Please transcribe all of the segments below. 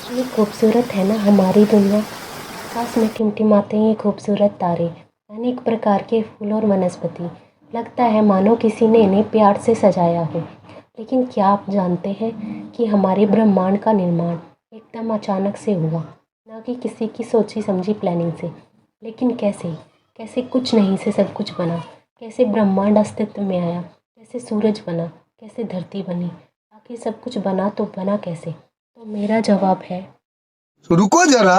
कितनी खूबसूरत है ना हमारी दुनिया। आकाश में टिमटिमाते हैं ये खूबसूरत तारे, अनेक प्रकार के फूल और वनस्पति। लगता है मानो किसी ने इन्हें प्यार से सजाया हो। लेकिन क्या आप जानते हैं कि हमारे ब्रह्मांड का निर्माण एकदम अचानक से हुआ, ना कि किसी की सोची समझी प्लानिंग से। लेकिन कैसे कैसे कुछ नहीं से सब कुछ बना। कैसे ब्रह्मांड अस्तित्व में आया, कैसे सूरज बना, कैसे धरती बनी। आखिर सब कुछ बना तो बना कैसे? तो मेरा जवाब है, रुको जरा,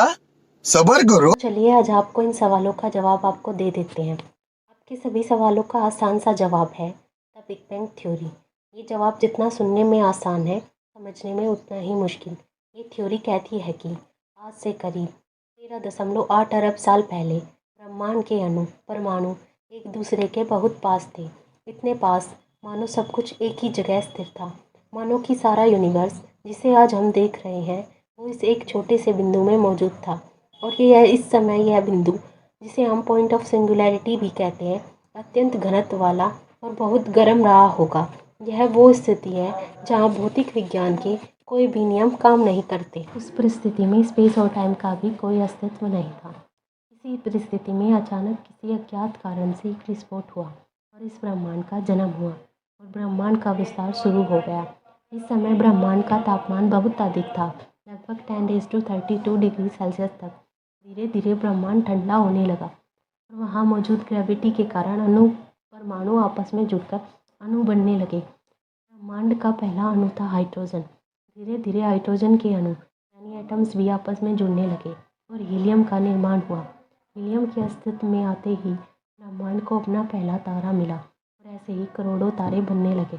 सब्र करो। तो चलिए आज आपको इन सवालों का जवाब आपको दे देते हैं। आपके सभी सवालों का आसान सा जवाब है द बिग बैंग थ्योरी। ये जवाब जितना सुनने में आसान है, समझने में उतना ही मुश्किल। ये थ्योरी कहती है कि आज से करीब 13.8 अरब साल पहले ब्रह्मांड के अणु परमाणु एक दूसरे के बहुत पास थे। इतने पास मानो सब कुछ एक ही जगह स्थिर था। मानो कि सारा यूनिवर्स जिसे आज हम देख रहे हैं वो इस एक छोटे से बिंदु में मौजूद था। और ये इस समय यह बिंदु, जिसे हम पॉइंट ऑफ सिंगुलैरिटी भी कहते हैं, अत्यंत घनत्व वाला और बहुत गर्म रहा होगा। यह वो स्थिति है जहाँ भौतिक विज्ञान के कोई भी नियम काम नहीं करते। उस परिस्थिति में स्पेस और टाइम का भी कोई अस्तित्व नहीं था। इसी परिस्थिति में अचानक किसी अज्ञात कारण से एक विस्फोट हुआ और इस ब्रह्मांड का जन्म हुआ और ब्रह्मांड का विस्तार शुरू हो गया। इस समय ब्रह्मांड का तापमान बहुत अधिक था, लगभग 10⁻32 डिग्री सेल्सियस तक। धीरे धीरे ब्रह्मांड ठंडा होने लगा और वहाँ मौजूद ग्रेविटी के कारण परमाणु आपस में जुड़कर अणु बनने लगे। ब्रह्मांड का पहला अणु था हाइड्रोजन। धीरे धीरे हाइड्रोजन के अणु यानी एटम्स भी आपस में जुड़ने लगे और हीलियम का निर्माण हुआ। हीलियम के अस्तित्व में आते ही ब्रह्मांड को अपना पहला तारा मिला और ऐसे ही करोड़ों तारे बनने लगे।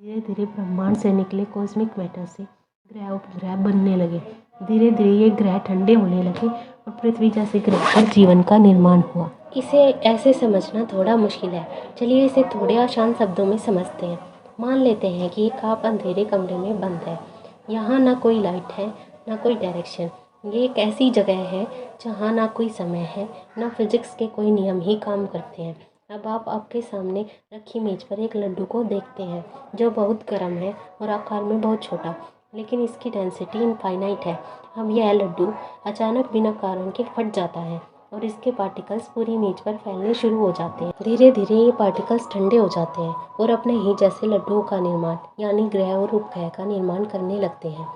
धीरे धीरे ब्रह्मांड से निकले कॉस्मिक मैटर से ग्रह उपग्रह बनने लगे। धीरे धीरे ये ग्रह ठंडे होने लगे और पृथ्वी जैसे ग्रह पर जीवन का निर्माण हुआ। इसे ऐसे समझना थोड़ा मुश्किल है, चलिए इसे थोड़े आसान शब्दों में समझते हैं। मान लेते हैं कि एक आप अंधेरे कमरे में बंद है। यहाँ ना कोई लाइट है, ना कोई डायरेक्शन। ये एक ऐसी जगह है जहाँ ना कोई समय है, ना फिजिक्स के कोई नियम ही काम करते हैं। अब आप आपके सामने रखी मेज पर एक लड्डू को देखते हैं जो बहुत गर्म है और आकार में बहुत छोटा, लेकिन इसकी डेंसिटी इनफाइनाइट है। अब यह लड्डू अचानक बिना कारण के फट जाता है और इसके पार्टिकल्स पूरी मेज पर फैलने शुरू हो जाते हैं। धीरे धीरे ये पार्टिकल्स ठंडे हो जाते हैं और अपने ही जैसे लड्डुओं का निर्माण यानी ग्रह और उपग्रह का निर्माण करने लगते हैं।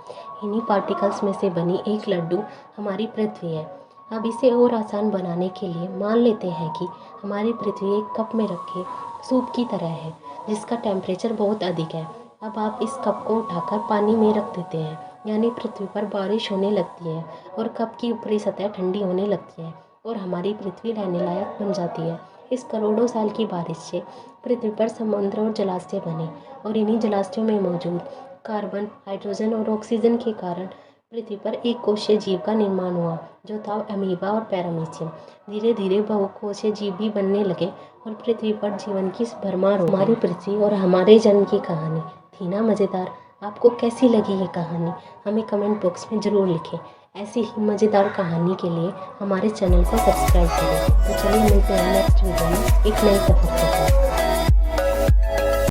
इन्हीं पार्टिकल्स में से बनी एक लड्डू हमारी पृथ्वी है। अब इसे और आसान बनाने के लिए मान लेते हैं कि हमारी पृथ्वी एक कप में रखे सूप की तरह है जिसका टेम्परेचर बहुत अधिक है। अब आप इस कप को उठाकर पानी में रख देते हैं, यानी पृथ्वी पर बारिश होने लगती है और कप की ऊपरी सतह ठंडी होने लगती है और हमारी पृथ्वी रहने लायक बन जाती है। इस करोड़ों साल की बारिश से पृथ्वी पर समुद्र और जलाशय बने और इन्हीं जलाशयों में मौजूद कार्बन, हाइड्रोजन और ऑक्सीजन के कारण पृथ्वी पर एक कोशीय जीव का निर्माण हुआ जो था अमीबा और पैरामीशियम। धीरे धीरे बहुकोशीय जीव भी बनने लगे और पृथ्वी पर जीवन की भरमार हो। हमारी पृथ्वी और हमारे जन्म की कहानी थी ना मज़ेदार? आपको कैसी लगी ये कहानी? हमें कमेंट बॉक्स में ज़रूर लिखें। ऐसी ही मज़ेदार कहानी के लिए हमारे चैनल को सब्सक्राइब करें। तो चलिए मिलते हैं नेक्स्ट वीडियो में एक नई सफ़र के साथ।